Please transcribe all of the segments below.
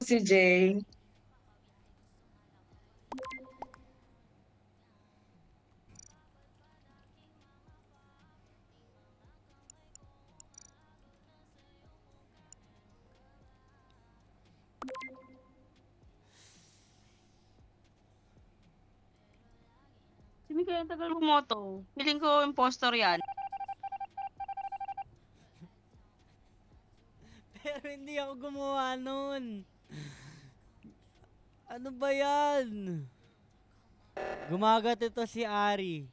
si Jay. Sino kaya ang tagal bumoto? Feeling ko impostor yan. Pero hindi ako gumawa nun. Ano ba yan? Gumagat ito si Ari.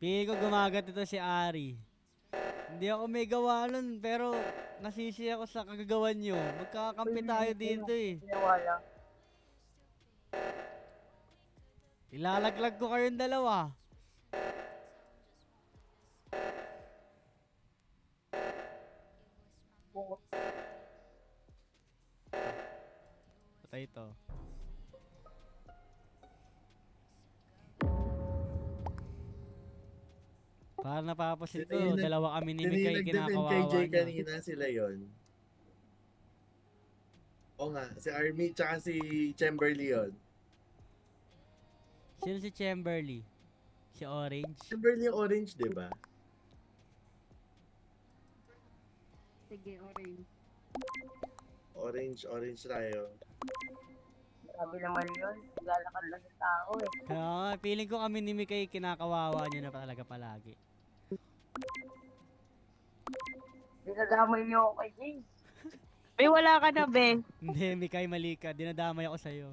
Pili ko gumagat ito si Ari. Hindi ako may gawa nun, pero nasisi ako sa kagagawan nyo. Magkakampi tayo dito eh. Wala. Ilalaglag ko kayong dalawa. Patay ito. Para napapasin Sino yung ko, dalawa kami ni sino yung Mikay, nag-defend kay kinakawawa Jay nyo. kanina? Sila yon. Oo nga, si Army tsaka si Chamberlain yun. Sino si Chamberlain? Si Orange? Chamberlain yung orange, di ba? Sige, orange. Orange tayo. Sabi naman yun, lalakad lang sa tao eh. Kaya nga, feeling ko kami ni Mikay, kinakawawa nyo na talaga palagi. Dinadamay niyo ako kay Jay. Be, wala ka na, be. Hindi, Mikay, mali ka. Dinadamay ako sa'yo.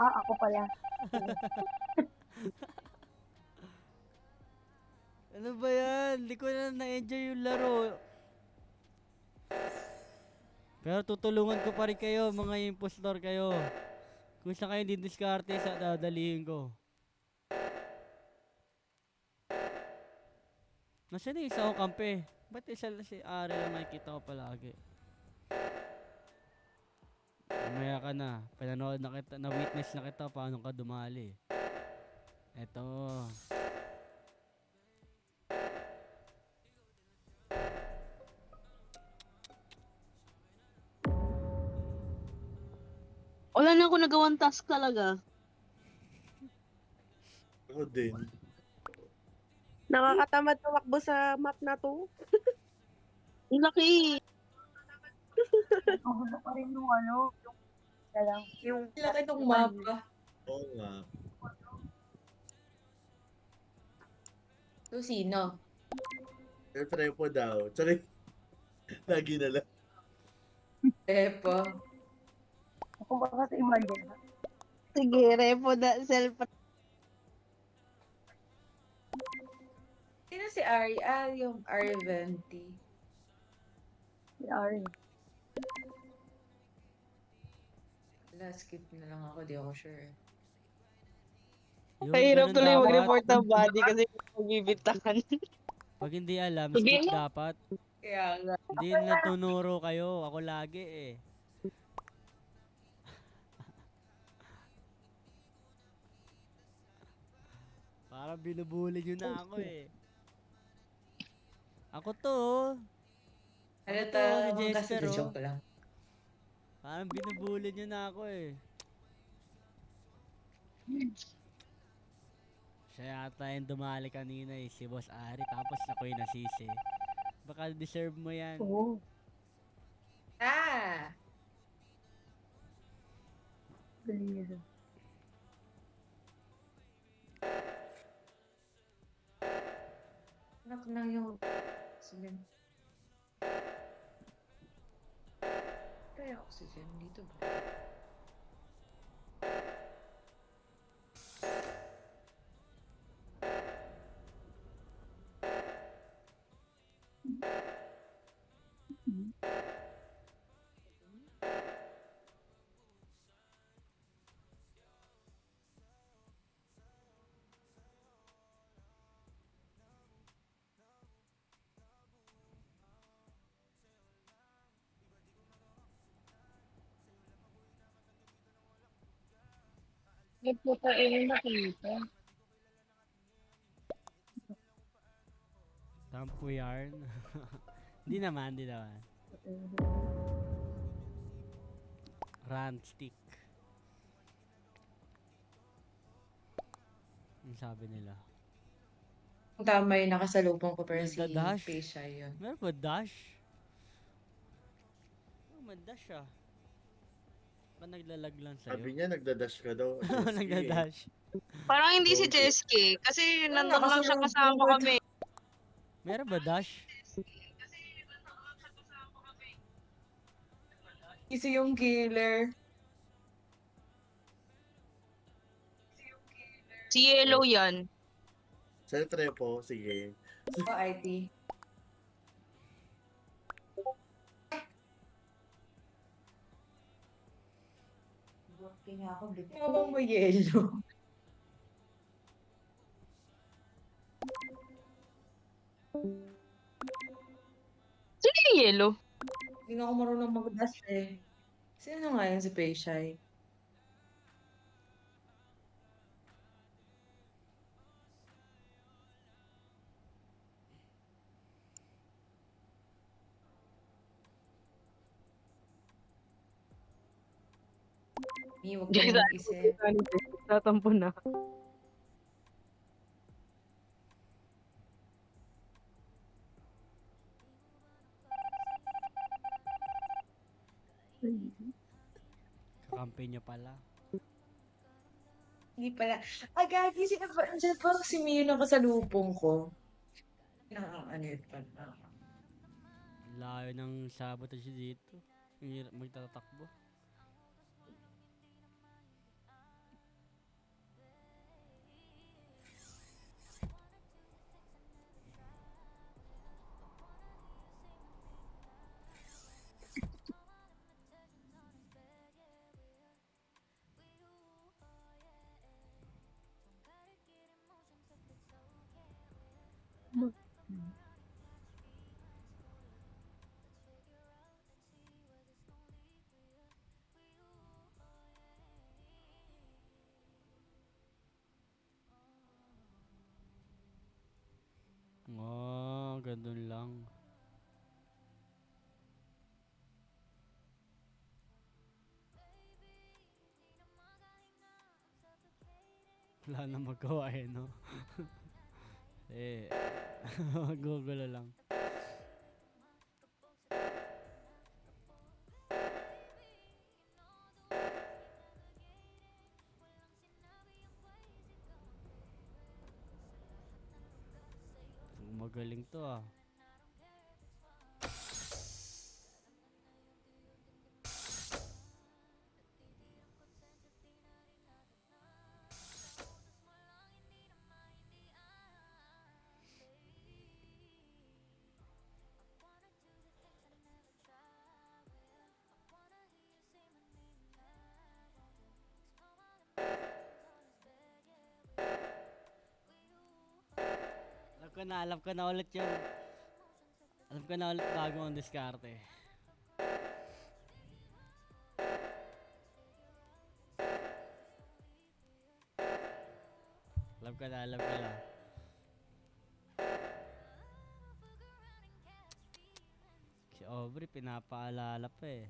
Ako pala. Ano ba yan? Hindi ko na-enjoy yung laro. Pero tutulungan ko pa rin kayo, mga impostor kayo. Kung saan kayo didiskarte sa dadalihin ko. Nasaan na isa ko kampe? Ba't isa lang si Ari lang nakikita ko palagi? Mamaya ka na. Pinanood na kita, na-witness na kita paano ka dumali. Eto. Wala na ako nagawang task talaga. Ako din. Nakakatamad tumakbo sa map na to. Ang laki. Gusto pa rin yung yung Laki tong mapa. Oo nga. So, sino? Airframe po daw. Sorry. Lagi na lang. Epo. Ako ba kasi imagine na? Sige, repo na self. Sino si Ari? Yung Ari Venti. Si Ari. Wala, skip na lang ako. Di ako sure. Yung Mahirap ganun tuloy dapat. mag-report ng body kasi magbibintangan. Pag hindi alam, Sige. skip dapat. Kaya nga. Hindi na tunuro kayo. Ako lagi eh. Parang binubuli nyo na ako eh. Ako to oh. Ano Ako to, to? si Kasi Jester oh. joke lang. Parang binubuli nyo na ako eh. Siya yata yung dumali kanina eh, si Boss Ari, tapos ako yung nasisi. Baka deserve mo yan. Oo. Ah! Galing. Anak na yung... Oxygen. Kaya oxygen dito ba? Ito pa yung nakita. Tampo yarn. Hindi naman, hindi naman. Rant stick. Yung sabi nila. Tama yung nakasalubong ko pero si Nagda-dash? Pesha yun. Meron ba dash? Oh, madash ah. Ba naglalag lang Sabi sa'yo? niya, nagdadash ka daw. Oo, Jesky. nagda-dash. Parang hindi si Gogi. Jesky. Kasi Wala, nandun lang siya nakasalubong kasama ko. kami. Meron ba dash? Isa yung killer. Si Yellow yan. Self-repo, sige. O, IT. Working ako. Tingnan mo yellow. Sino yung Yellow? Hindi na ako marunong mag-dash eh. Sino nga yun si Pesha? Huwag ka Guys, mag-isip. Tatampo na. Kakampi niya pala. Hindi pala. Gagi, sino ba? Andiyan pa si Mio na kasalubong ko. Ano yun pala? Layo ng sabotage dito. Ang hirap magtatakbo. Oh, ganun lang. Wala na magawa eh, no? Gugulo lang. Magaling to ah. Alam ko na ulit yung alam ko na ulit bagong diskarte. Alam ko na. Si Aubrey pinapaalala pa eh.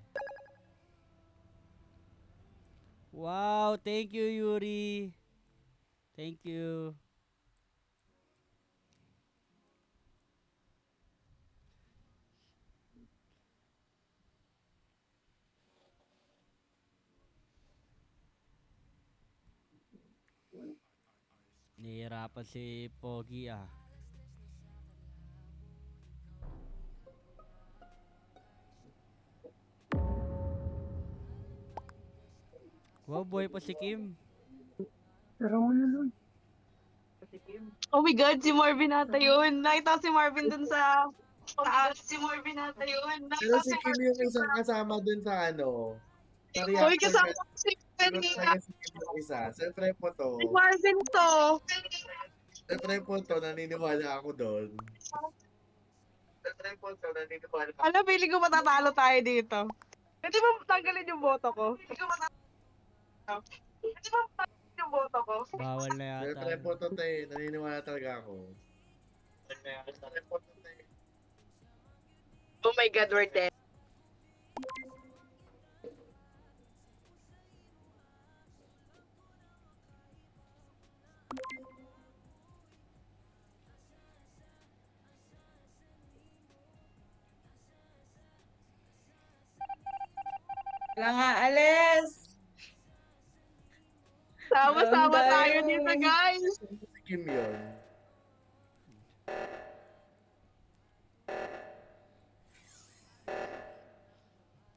Wow, thank you Yuri. Thank you. Nahihirapan si Pogi ah. Wow, boy pa si Kim. Tara mo na nun. Oh my God, si Marvin ata yun. Nakita ko si Marvin dun sa taas. Si Marvin ata yun. Pero si Kim yung isang kasama dun sa ano. Sa Uy, reactor kasama niya. ko si Sunod kanina. talaga si Kim yung isa. Self-repo to. Si Marvin to. Self-repo to, naniniwala ako dun. Self-repo to, naniniwala ako. Alam, feeling ko matatalo tayo dito. Pwede ba tanggalin yung boto ko? Pwede ba tanggalin yung boto ko? Bawal na yata. Self-repo to, te. Naniniwala talaga ako. Self-repo to, te. Oh my God, we're dead. Wala nga, alis! Sama-sama Doon tayo tayo. dito, guys. Si Kim yun.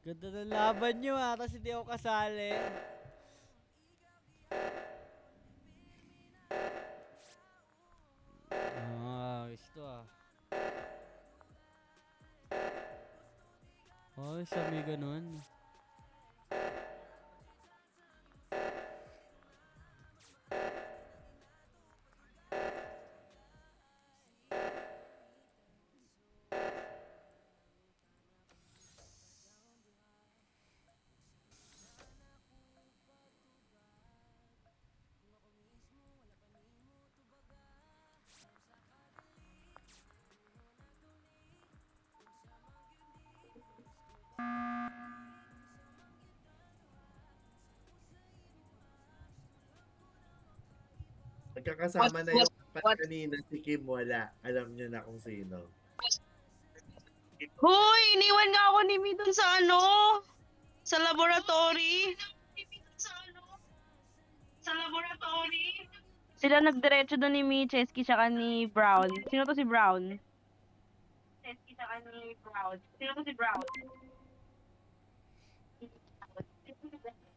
Ganda ng laban nyo tapos hindi ako kasali. Gusto Oh, sabi ganun. Nagkakasama na yung what? kanina, si Kim wala. Alam niyo na kung sino. Hoy, iniwan nga ako ni Mi dun sa sa laboratory. Sila nagdiretso doon ni Mi, Chesky, saka ni Brown. Sino to si Brown?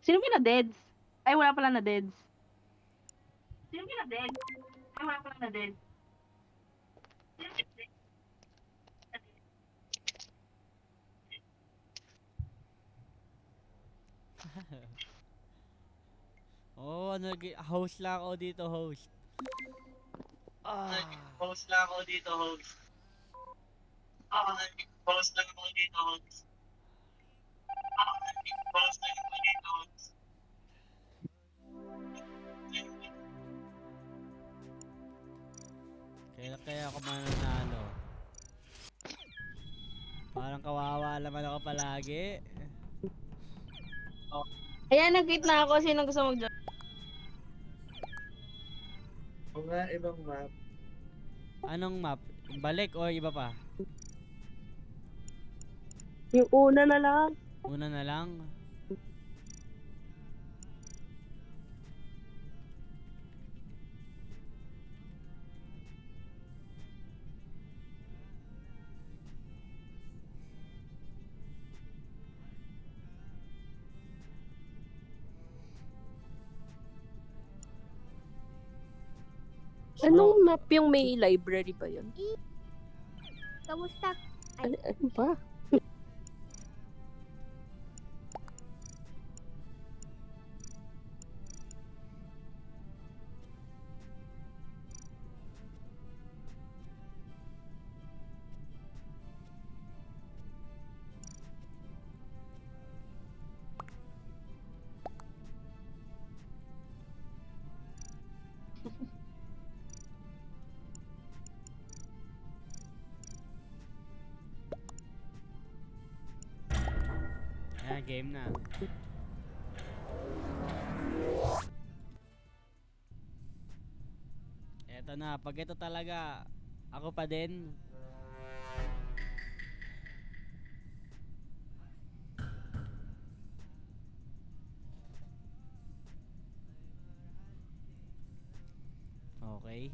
Sino pina-deads? Ay, wala pala na deads. Oh, host lang ako dito, host. Kaya ako mananalo. Parang kawawa naman ako palagi. Ayan, nag-quit na ako. Sino gusto mag-join? O nga, ibang map. Anong map? Balik o iba pa? Yung una na lang. Una na lang. Anong map yung may library ba yun? Kamusta? Ano ba? Ayan, game na. Eto na, pag ito talaga, ako pa din. Okay.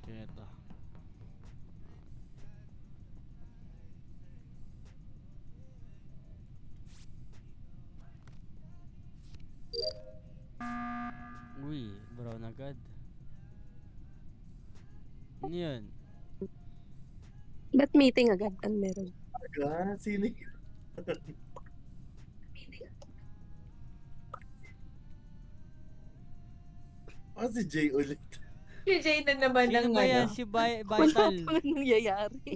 Ito. Uy, brown agad. Ano yun? Ba't meeting agad? Ano meron? Aga, sino yun? Si Jay ulit. Si Jay na naman Sino ang ba yan? ano. Si Wala Vital. pa nangyayari.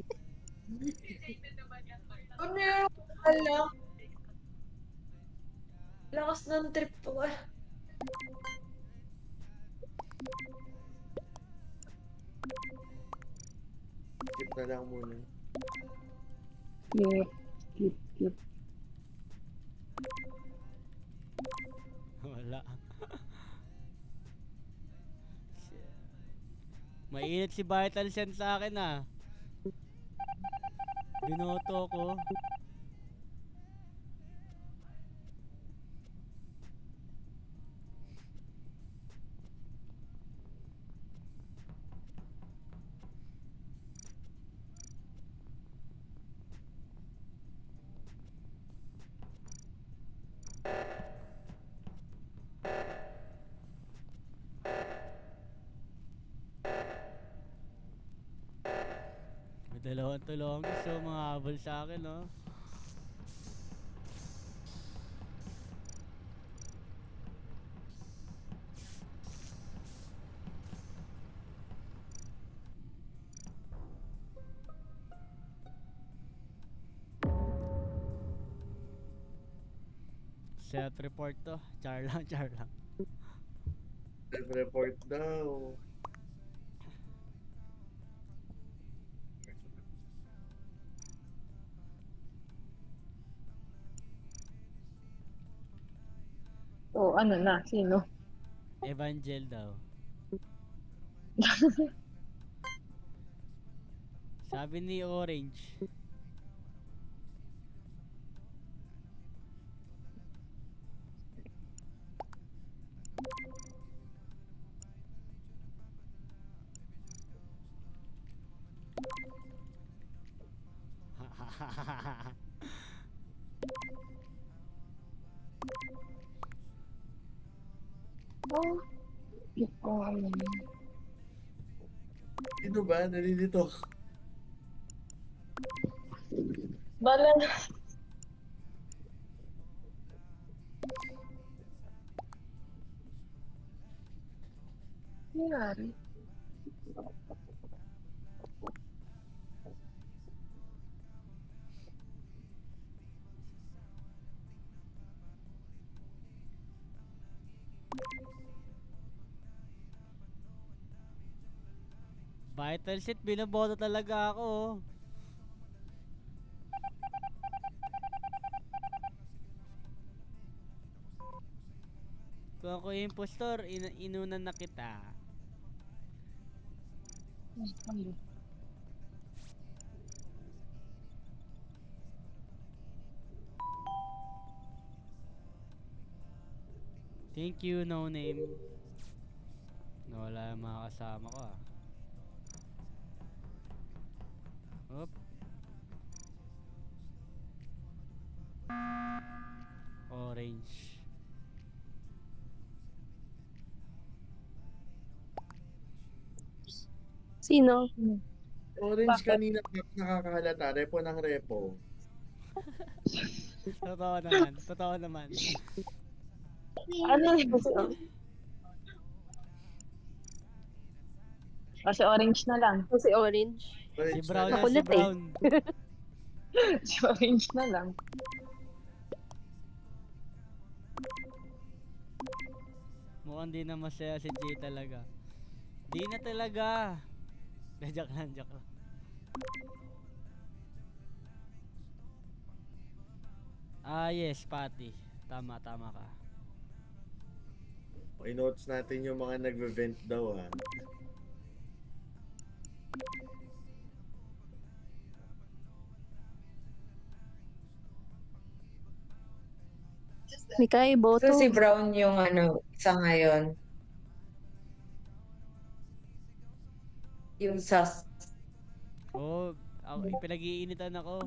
Ano yung alam? Lakas ng trip ko. Skip na lang muna. Wala. Mainit si Vital Sen sa akin ah. Binoto ko. Dalawang tulong gusto mga habol sa akin, no? Self-report to. Char lang, char lang. Self-report daw. Oh, ano na? Sino? Evangel daw. Sabi ni Orange. Sino ba? Nalilito. Bala na. Nangyari? Vital set, binoboto talaga ako. Oh. Kung ako yung impostor, inunan na kita. Thank you, no name. Wala yung mga kasama ko ah. Oop. Orange. Sino? Orange kanina nakakahalata. Repo ng repo. Totoo naman, totoo naman. Ano? Kasi orange na lang. Si Orange. Si Orange Brown na na, si Makulit eh. Brown. Si orange na lang. Mukhang di na masaya si Jay talaga. Di na talaga. Joke lang, joke lang. Ah, yes, Patty. Tama, tama ka. I-notes natin yung mga nagve-vent daw ha. Mikay, boto. So si Brown yung ano, sa ngayon. Yung sus. Oh, pinag-iinitan ako.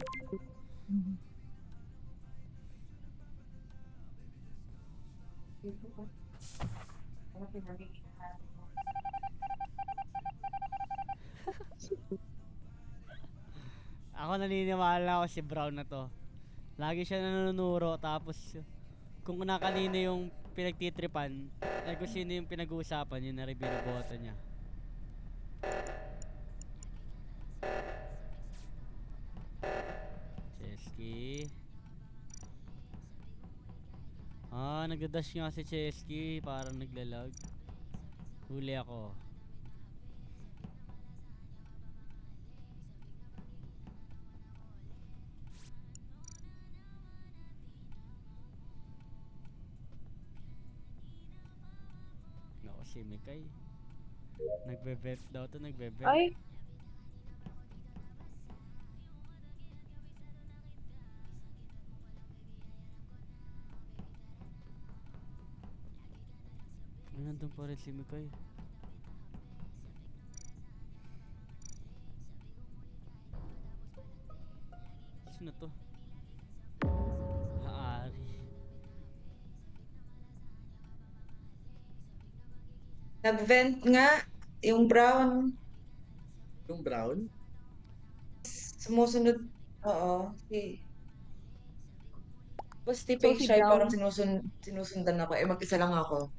Ako naniniwala ako si Brown na to. Lagi siya nanunuro tapos kung kanino yung pinagtitripan, kung sino yung pinag-uusapan, yun na rin binoboto niya. Chesky. Ah, nagdadash nga si Chesky, parang naglalag. Huli ako. Nako si Mikay. Nagbe-vent daw to, nagbe-vent. Ay, Ay, nandun pa rin si Mikay. Sino to? Haari. nag-vent nga yung Brown. Yung Brown? Sumusunod, oo, basta si So, Pink si Shy Brown. parang sinusundan ako, eh mag-isa lang ako.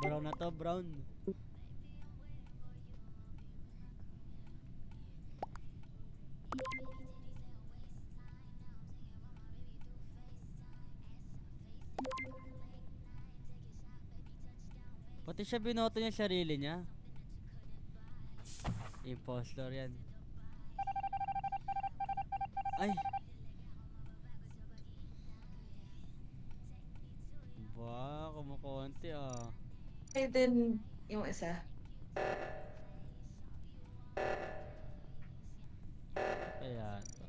Brown na to, brown. Pati siya binoto niya sarili niya. Impostor yan. Ay! Ba, kumukonti ah. And then, yung isa, Kaya to.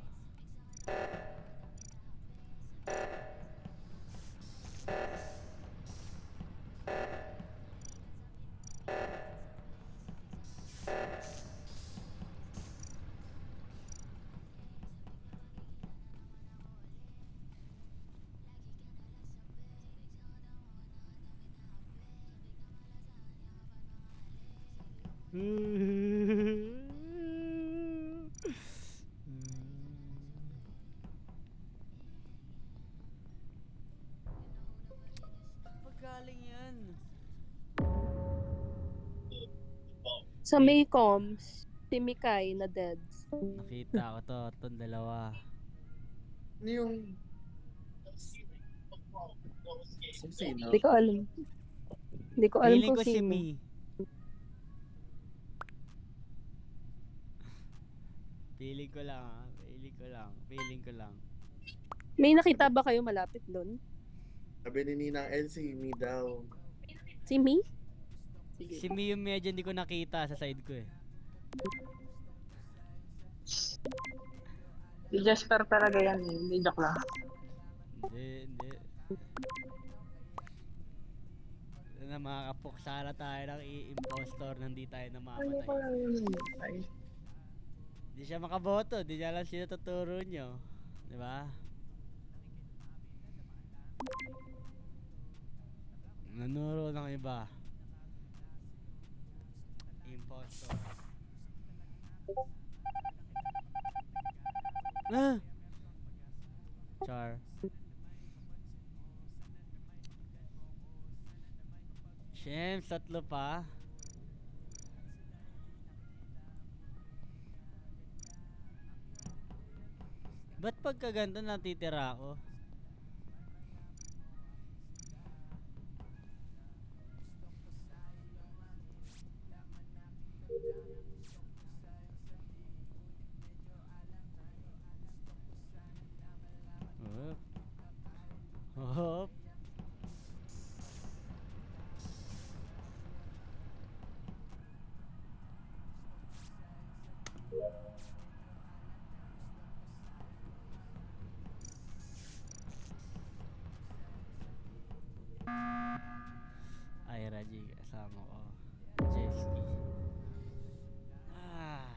Pagaling yan. Sa May Coms, si Mikay na deads. Nakita ko to, itong dalawa. Ano yung... Sino? Hindi ko alam. Hindi ko alam Feeling kung ko si sino. Mi. Feeling ko lang ah. Feeling ko lang. May nakita ba kayo malapit doon? Sabi ni Ninang Elsie, me daw. Si Mi? Si Mi yung medyo hindi ko nakita sa side ko eh. Si Jasper talaga yan. Hindi joke lang. Hindi. Na makakapuksala tayo ng impostor na hindi tayo namamatay. Di siya makaboto, di niya alam sino tuturo nyo. Diba? Nanuro ng iba. Impostor. Ah! Char. Shems, tatlo pa. Ba't pagka ganito natitira ako? Hop. Ay, Raji, kasama ko. Jesky. Ah.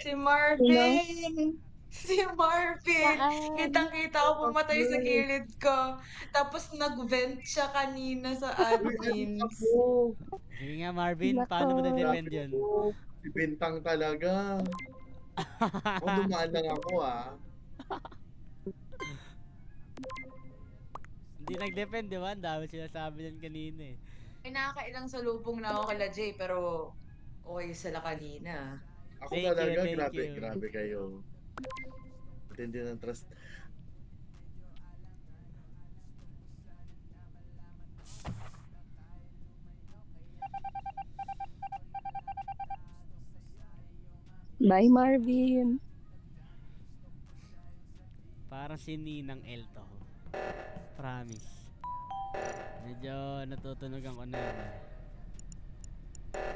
si Marvin! Si Marvin! Saan? Kitang-kita ko pumatay sa gilid ko. Tapos nag-vent siya kanina sa admins. Ako! Sige nga, Marvin, Nako. paano mo na-defend yun? Si Bintang talaga. O, dumaan lang ako ah. Hindi nag-defend, di ba? Ang dami sinasabi yan kanina eh. Ay, nakakailang salubong na ako kala Jay, pero okay sila kanina. Ako Thank you, talaga, thank you. grabe kayo. Matindi ng trust. Bye, Marvin. Parang si Ninang L to. Promise. Medyo natutunugan ko na yun eh.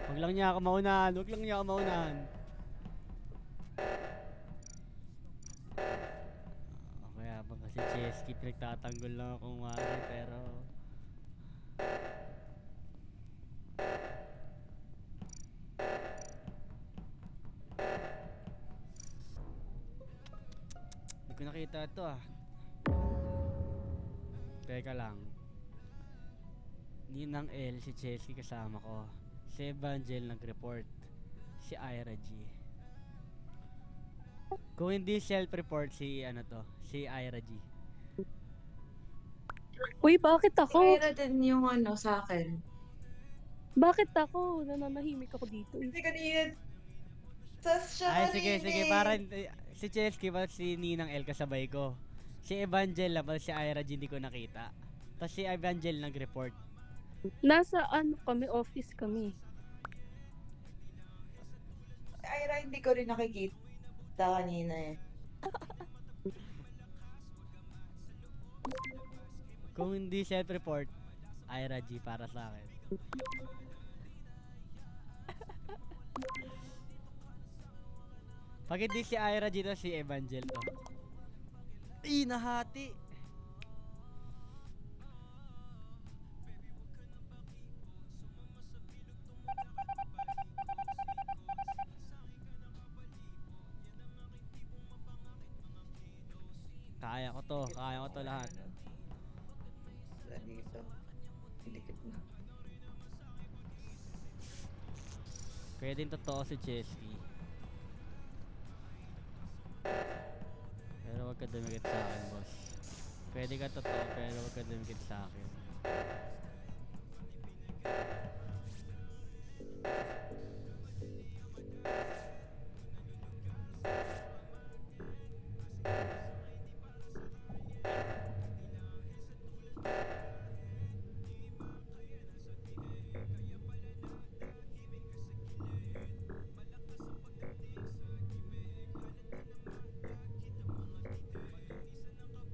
Huwag lang niya ako maunahan. Okay, habang kasi Chesky pinagtatanggol lang akong wari pero... ko nakita ito ah. Teka lang. Ninang L, si Chelsea kasama ko. Si Evangel nag-report. Si Ira G. Kung hindi self-report si ano to, si Ira G. Uy, bakit ako? Kaya din yung ano sa akin. Bakit ako? Nananahimik ako dito. Kasi kanina, tas siya Ay sige kanina sige eh. parang si Chelsea pa si Ninang L kasabay ko. Si Evangel naman si Ira G hindi ko nakita. Tapos si Evangel nag-report. Nasa ano kami, office kami. Ira, hindi ko rin nakikita kanina eh. Kung hindi self-report, Ira G para sa akin. Pag hindi si Ira G to, si Evangel to. Ay, nahati! Kaya ko to lahat. Wala dito. Dikit na. Pwedeng totoo si Chesky. Pero wag ka dumikit sa akin, boss. Pwede ka totoo, pero wag ka dumikit sa akin.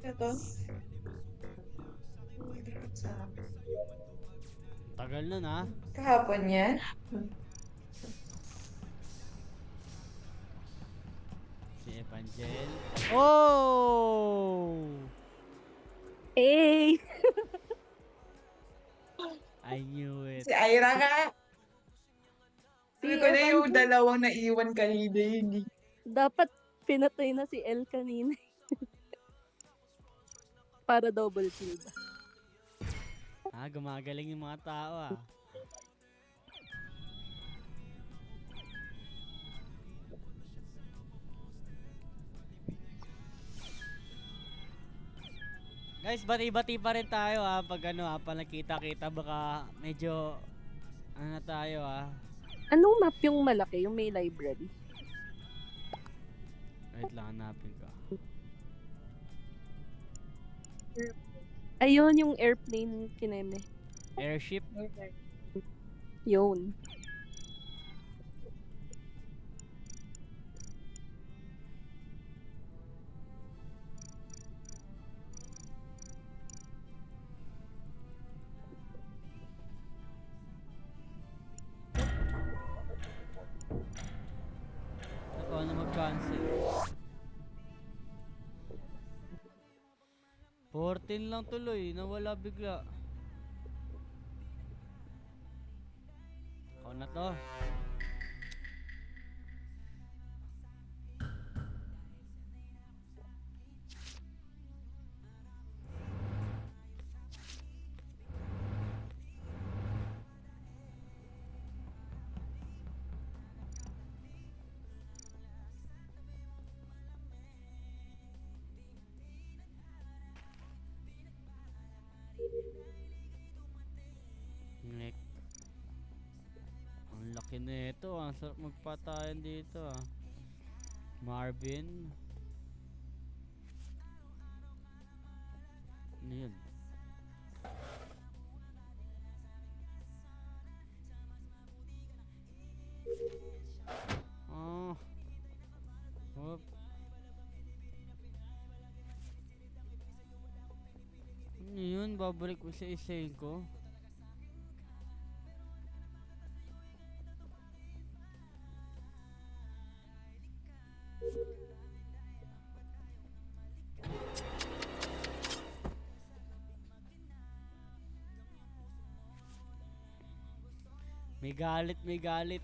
Ito. Uy, dikit sa akin. Tagal nun ha. Kahapon yan? Si Evangel. Oh! Eh! I knew it. Si Ira nga. Si Sabi ko na yung Evangel. dalawang naiwan kanina yun eh. Dapat pinatay na si El kanina. Para double kill ba? Ah, gumagaling yung mga tao ah. Guys, bati-bati pa rin tayo ah. Pag ano ah, pag nakita-kita baka medyo ano na tayo ah. Anong map yung malaki? Yung may library? Wait lang, hanapin ko. Ayun, yung airplane kineme. Airship? Yun. Ako na mag-cancel. 14 lang tuloy, nawala bigla. Ako na to. Nek. Ang laki nito, ang sarap magpatayan dito ah. Marvin. Ano yun? Oh. Hop. Ano yun? Babalik ko sa isayin ko. May galit, may galit.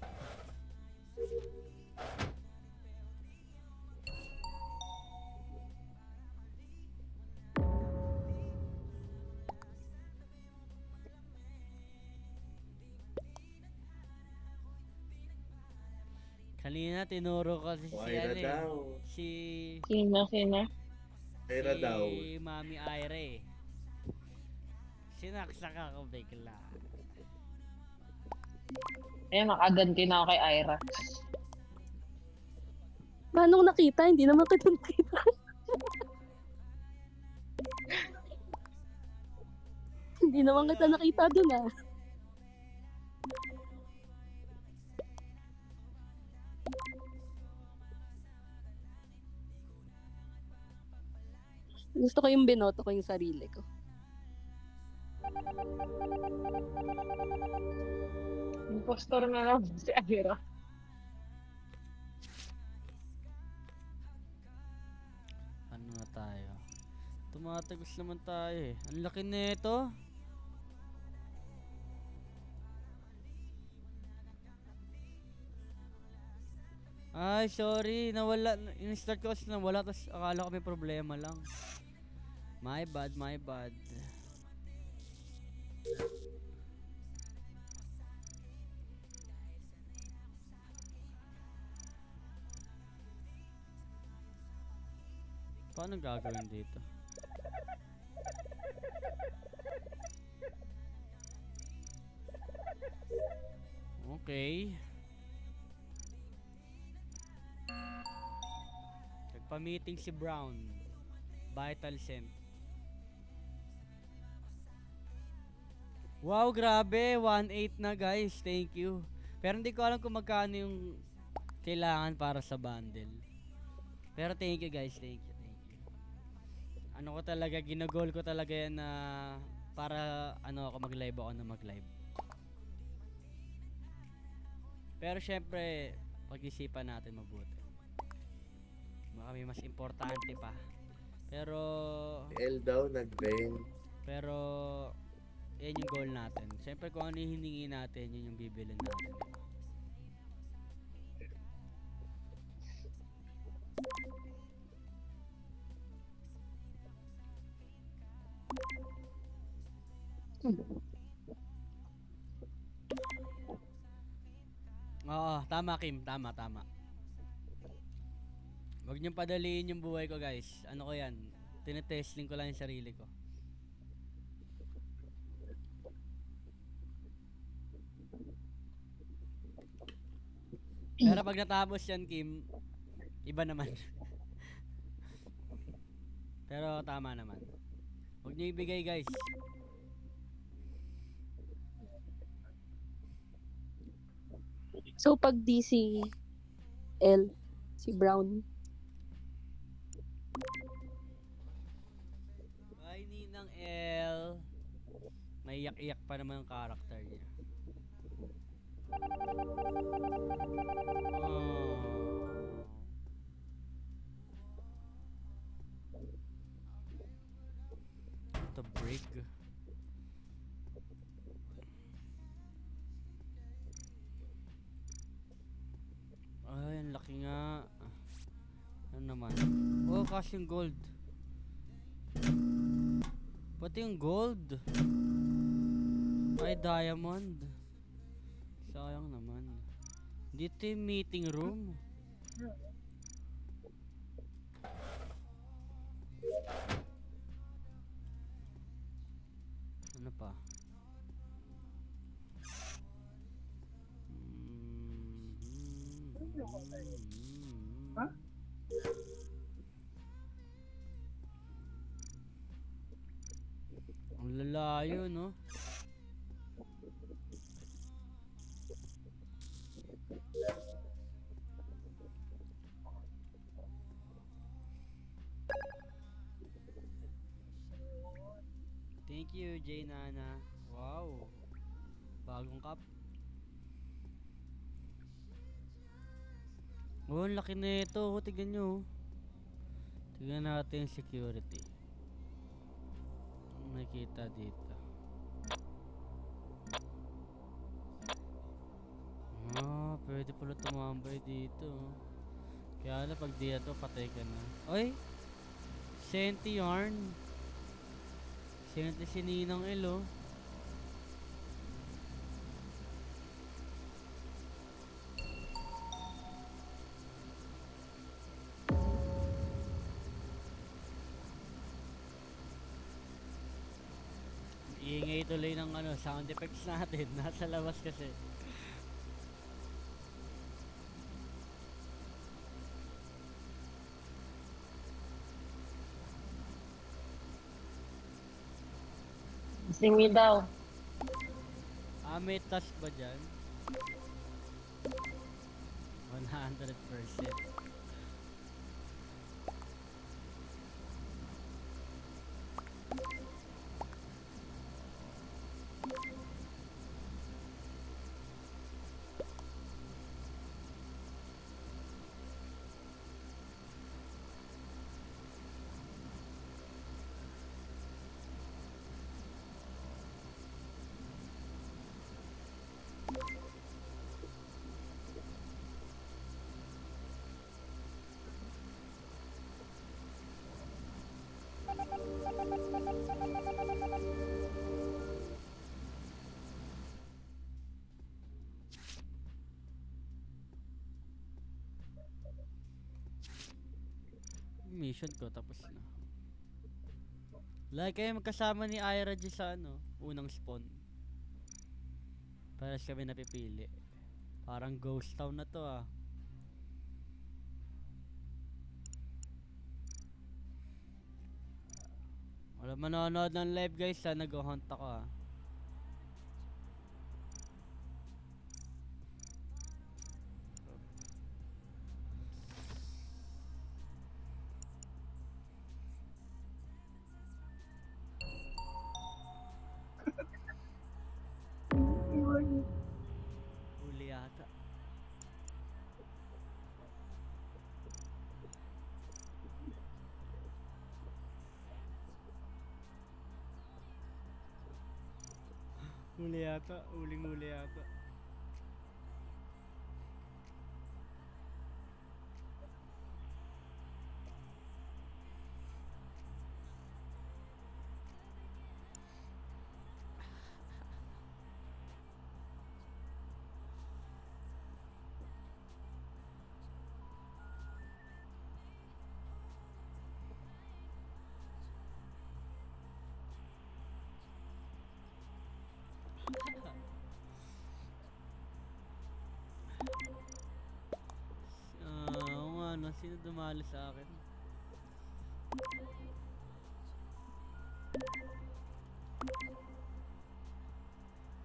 Kanina tinuro ko si Ira ano eh. daw. Si Sino? Ira daw. Mami Ira eh. Sinaksak ako bigla. Ayan, nakaganti na ako kay Ira. Paano ko nakita? Hindi naman kita nakita. Hindi naman kita nakita dun ah. Gusto ko yung binoto ko yung sarili ko. Impostor na lang si Ira. Ano na tayo? Tumatagos naman tayo eh. Ang laki nito. Ay, sorry. Nawala. In-start ko kasi nawala. Tapos akala ko may problema lang. My bad, my bad. Paano gagawin dito? Okay. Nagpa-meeting si Brown. Vital Scent. Wow, grabe. 1.8 na guys. Thank you. Pero hindi ko alam kung magkano yung kailangan para sa bundle. Pero thank you guys. Thank you. Thank you. Ano ko talaga, ginagol ko talaga yan na para ano ako mag-live ako na mag-live. Pero syempre, pag-isipan natin mabuti. Baka may mas importante pa. Pero L daw nag-brain. Pero yan yung goal natin. Siyempre kung ano yung hiningi natin, yun yung bibilin natin. Oo, tama Kim, tama. Huwag niyong padaliin yung buhay ko guys. Ano ko yan, tinetesting ko lang yung sarili ko. Pero pag natapos yan Kim, iba naman. Pero tama naman. Huwag niyo ibigay guys. So pag di si L, si Brown. Ay, Ninang L. May iyak-iyak pa naman ang character niya. Oh. The break. Ay, ang laki nga. Ano naman? Oh, cash yung gold. Pati yung gold. Ay, diamond. Sayang naman. Dito yung meeting room. Ano pa? Huh? Ang lalayo, no? Thank you, Jay Nana. Wow. Bagong cup. Oh, ang laki na ito. Oh, tignan nyo. Tignan natin yung security. Ang nakita dito. Ah, pwede pala tumambay dito. Kaya na pag di ito, patay ka na. Oy! Senti yarn. Senti si Ninang Elo. tuloy ng ano, sound effects natin. Nasa labas kasi. Simi daw. May task ba dyan? 100%. Mission ko tapos na. Like kayo magkasama ni Ira G sa ano, unang spawn. Pares kami napipili. Parang ghost town na to ah. Wala manonood ng live guys ha, nag-hunt ako ah. Huli yata. Huli yata, huling huli yata. Oo nga no, sino dumalo sa akin?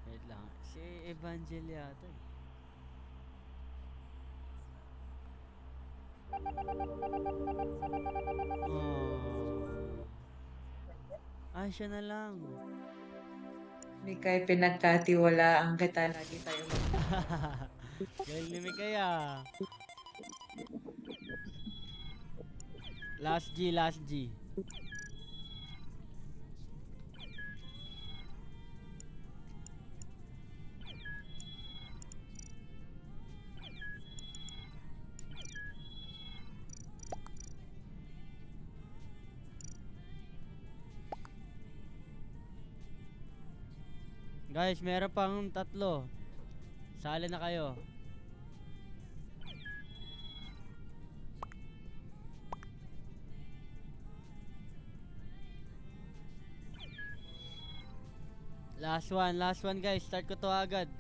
Wait lang, si Evangel yata eh. Oh. Siya na lang. Mikay, pinagkatiwalaan kita. Lagi tayo Galing ni Mikay ah. Last G, last G. Guys, meron pang 3. Sali na kayo. Last one guys. Start ko to agad.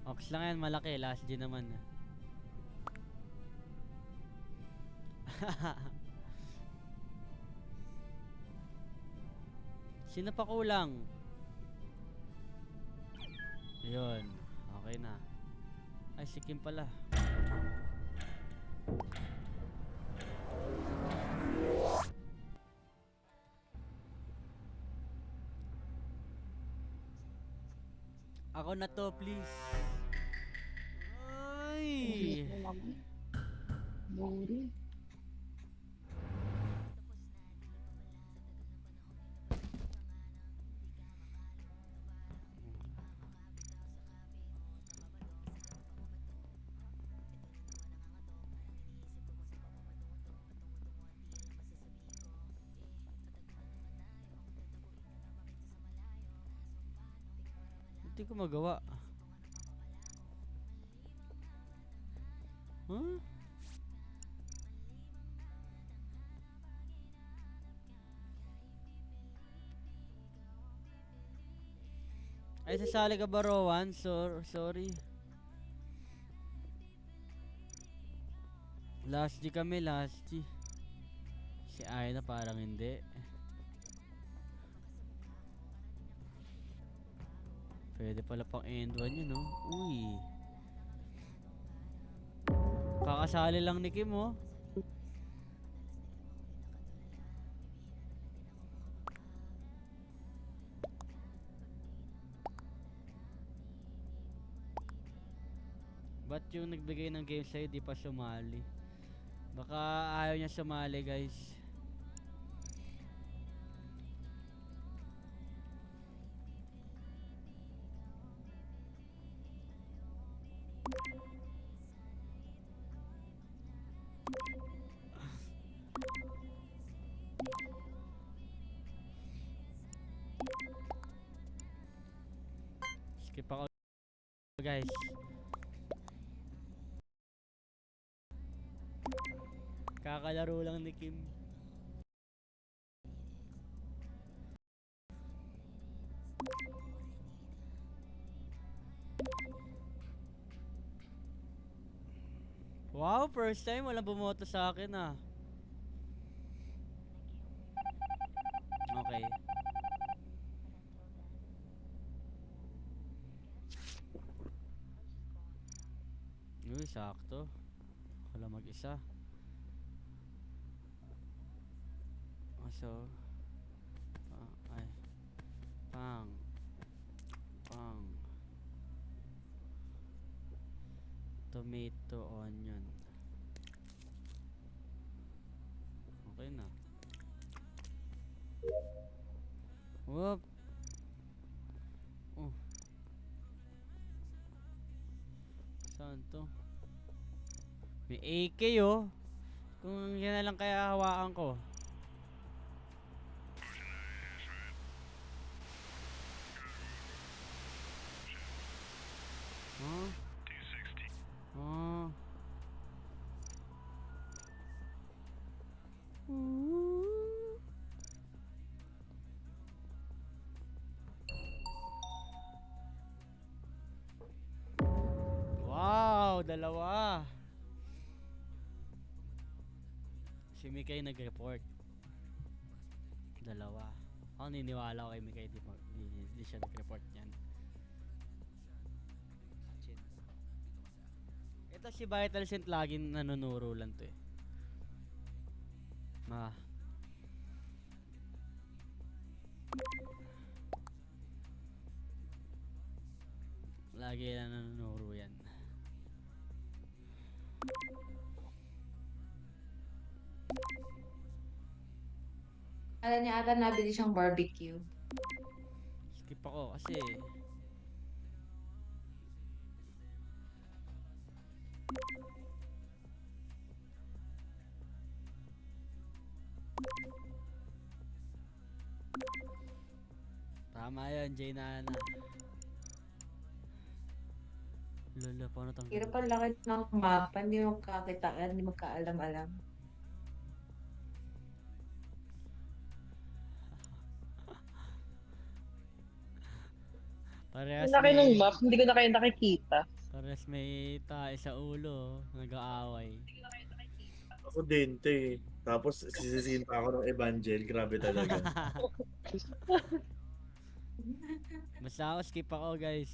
Ox lang yan, malaki. Last G naman. Sino pa kulang? Yun. Okay na. Ay, si Kim pala. Ako na to, please. Ay. Buri. Hindi ko magawa. Huh? Ay, sasali ka ba, Rowan? Sorry. Last G kami, last G. Si Aina parang hindi. Pwede pala pang end 1 yun, no? Uy. Kakasali lang ni Kim, oh. Ba't yung nagbigay ng game sa'yo di pa sumali? Baka ayaw niya sumali, guys. Skip ako, guys. Kakalaro lang ni Kim. Wow, first time walang bumoto sa akin, ah. Okay. Uy, sakto. Ako lang mag-isa. So, ay, pang, tomato, onion. Okay na. Whoop. Oh. Saan to? May AK, oh. Kung yan na lang kaya hawakan ko. Huh? Oh. Wow, dalawa. Si Mikay nag-report. Dalawa. Ako niniwala ko kay Mikay, di siya nag-report niyan. Ito si Vital Scent laging nanunuro lang to, eh. Lagi na nanunuro yan. Alam niya ata nabili siyang barbecue. Skip ako kasi tama yan, Jay Nana. Lala, paano tanggalin? Hirap ang laki ng mapa, hindi mo kakitaan, hindi magkaalam-alam. Parehas Ang laki ng may, map, hindi ko na kayo nakikita. parehas may tae sa ulo, nag-aaway. Ako din, te. Tapos sisisihin pa ako ng Evangel. Grabe talaga. Basta ako, skip ako, guys.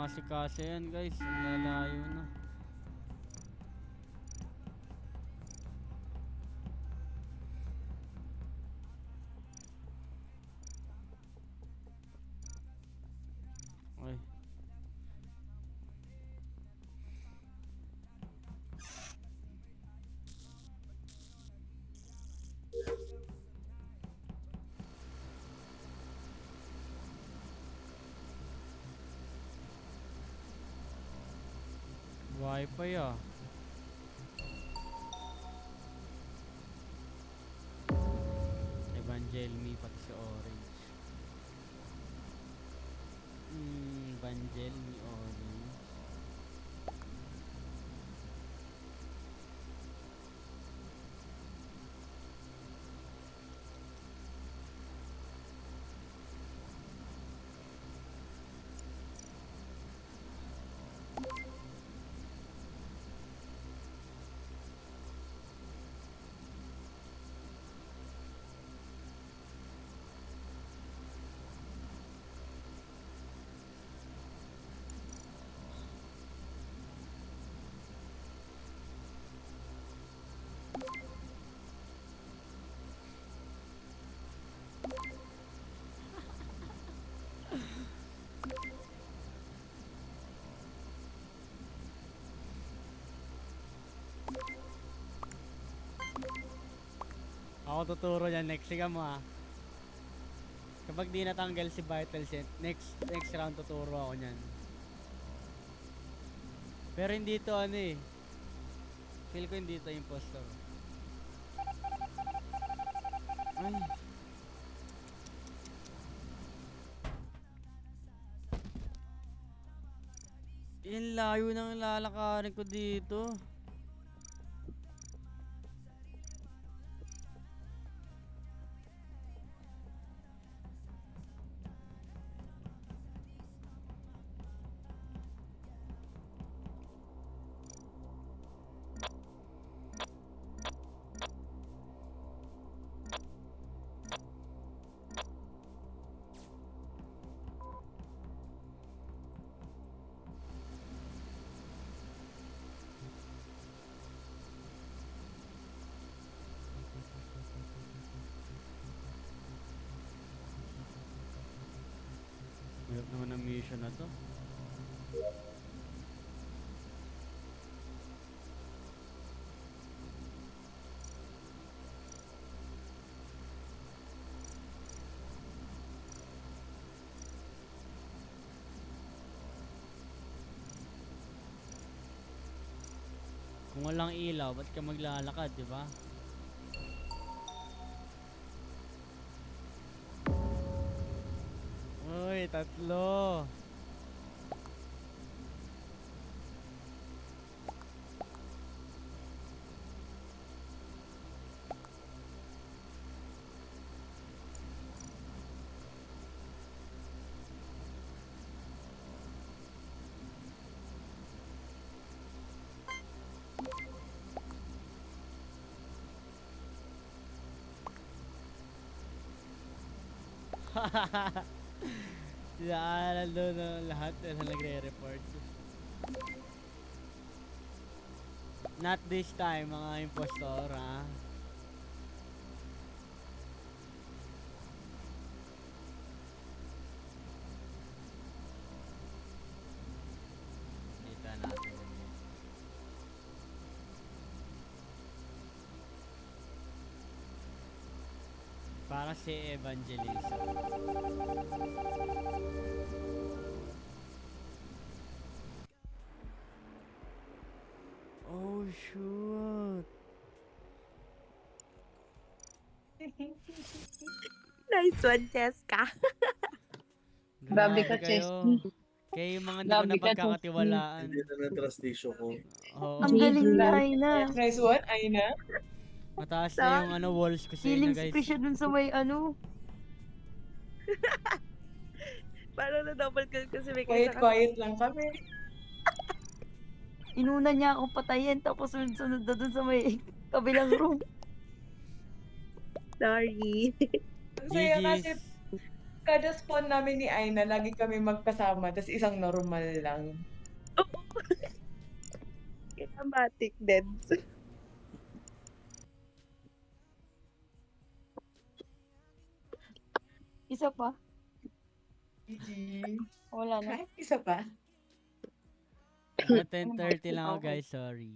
makasikaso yan guys. Ang lalayo na. Ay. Wi-Fi ah. Evangelmi pati si Orange. Evangelmi Orange. Ako tuturo yan next. Sige mo ah. Kapag di natanggal si Vital Scent, next round tuturo ako niyan. Pero hindi to ano eh. Feel ko hindi to impostor. Ay. Yan layo ng lalakarin ko dito. Hirap naman ang mission na to. Kung walang ilaw, ba't ka maglalakad, di ba? Uy, tatlo. Sinaaral doon ng lahat na nagre-report. Not this time, mga impostor, ha? Kita natin. Para si Evangelista. Oh shoot. Nice one, Cheska. Grabe ka, kayo. Chesney. Kayo yung mga hindi ko Grabe na ka, pagkakatiwalaan. Hindi na ng trust issue ko. Oo. Ang galing na, Aina. Nice one, Aina. Mataas na yung ano walls ko sa inyo Feeling guys. special dun sa may ano. Parang na-double kill kasi may Quiet lang kami. Inuna niya akong patayin tapos sunod na dun sa may kabilang room. Sorry. Ang saya kasi, GG's. Kada spawn namin ni Aina, lagi kami magkasama, tas isang normal lang. Kinematic dead. Isa pa. GG. Wala na. Kahit isa pa. Mga 10:30 lang ako guys, sorry.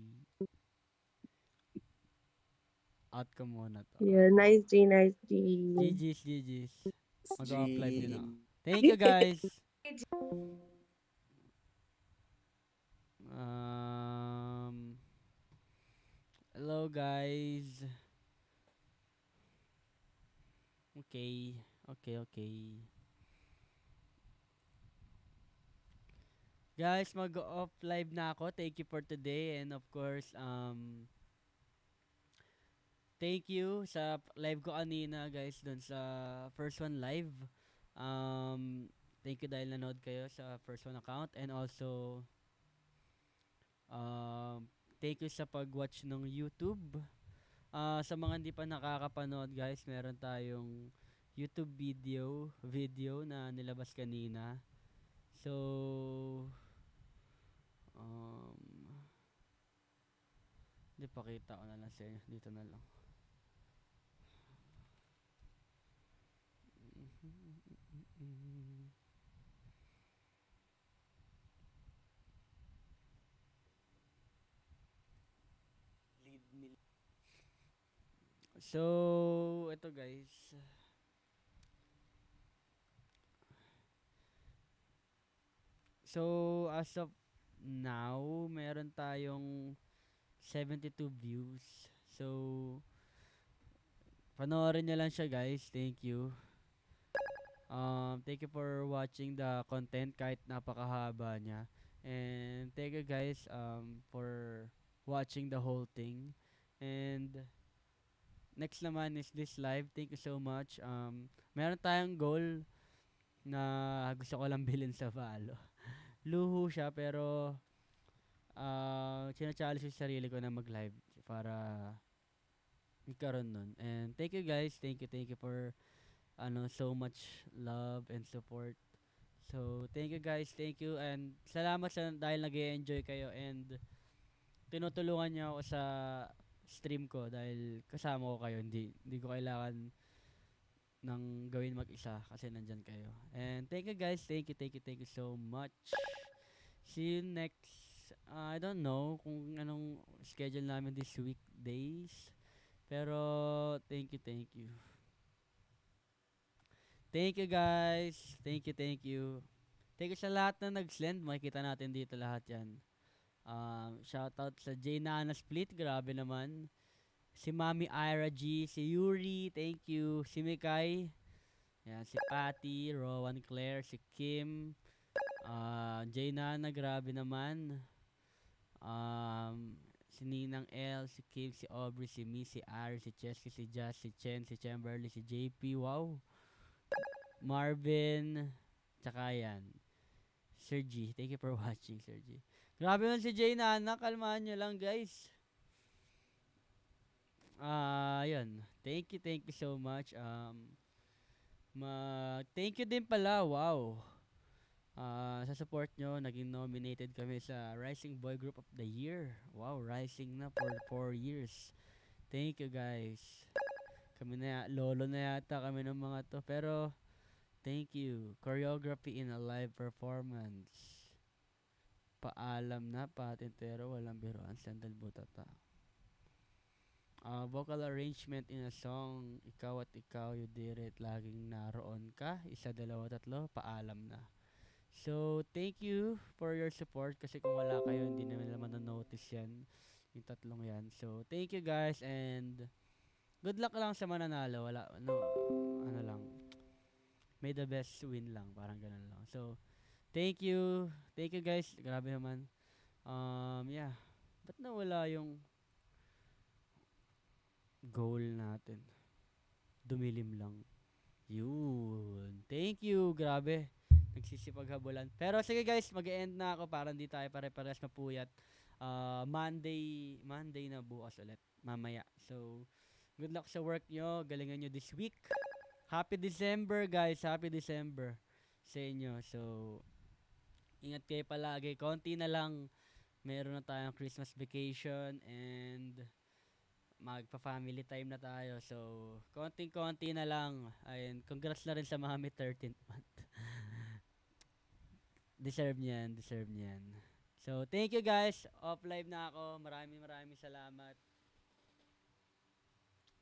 Out ko muna to. Yeah, nice G, nice G. GG's, GG's. Mag-off live din ako. Thank you guys. Hello guys. Okay. Okay. Guys, mag-off live na ako. Thank you for today and of course, thank you sa live ko kanina guys doon sa first one live. Thank you dahil nanood kayo sa first one account and also thank you sa pag-watch ng YouTube. Sa mga hindi pa nakakapanood guys, meron tayong YouTube video na nilabas kanina. So hindi pakita ko na lang sa inyo. Dito na lang. So, ito guys. So, as of now, meron tayong 72 views. So, panoorin nyo lang siya guys. Thank you. Thank you for watching the content kahit napakahaba niya. And thank you guys for watching the whole thing. And next naman is this live. Thank you so much. Meron tayong goal na gusto ko lang bilhin sa Valo. Luho siya pero challenge yung sarili ko na mag-live para magkaroon nun. And thank you guys. Thank you for so much love and support. So, thank you guys. Thank you and salamat sa dahil nag-enjoy kayo and tinutulungan niyo ako sa stream ko dahil kasama ko kayo. Hindi ko kailangan ng gawin mag-isa kasi nandyan kayo. And thank you guys. Thank you so much. See you next. I don't know kung anong schedule namin this weekdays. Pero thank you. Thank you guys. Thank you. Thank you sa lahat na nag-send. Makikita natin dito lahat yan. Shoutout sa J Nana Split. Grabe naman. Si Mami Ira G. Si Yuri. Thank you. Si Mikay. Yan, si Patty. Rowan Claire. Si Kim. J Nana. Grabe naman. Si Ninang L. Si Kim. Si Aubrey. Si Mi. Si Ari. Si Chesky. Si Jazz. Si Chen. Si Chamberlain. Si JP. Wow. Marvin, tsaka yan. Sir G, thank you for watching, Sir G. Grabe man si Jay Nana, kalmahan nyo lang, guys. Yun. Thank you so much. Thank you din pala, wow. Sa support nyo, naging nominated kami sa Rising Boy Group of the Year. Wow, rising na for 4 years. Thank you, guys. Kami na, lolo na yata kami ng mga to, pero thank you. Choreography in a live performance. Paalam na, patintero, walang biruan, sandal butata. Vocal arrangement in a song, ikaw at ikaw, you did it, laging naroon ka, isa, dalawa, tatlo, paalam na. So, thank you for your support kasi kung wala kayo, hindi naman na-notice yan, yung tatlong yan. So, thank you guys and good luck lang sa mananalo. Wala, ano lang, may the best win lang, parang ganun lang. So, thank you guys, grabe naman. Yeah, ba't nawala yung goal natin? Dumilim lang. Yun, thank you, grabe. Nagsisipaghabulan. Pero sige guys, mag-end na ako para hindi tayo pare-pares mapuyat. Monday na bukas ulit, mamaya. So, good luck sa work nyo, galingan nyo this week. Happy December, guys. Happy December sa inyo. So, ingat kayo palagi. Konti na lang. Meron na tayong Christmas vacation and magpa-family time na tayo. So, konting-konti na lang. Ayun, congrats na rin sa mga may 13th month. Deserve niyan, deserve niyan. So, thank you guys. Off live na ako. Maraming salamat.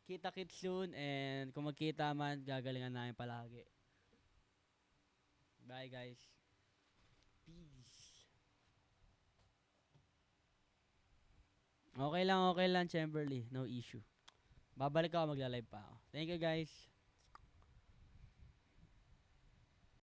Kita-kits soon and kung magkita man, gagalingan namin palagi. Bye guys. Peace. Okay lang, Chamberlain. No issue. Babalik ako, magla-live pa ako. Thank you guys.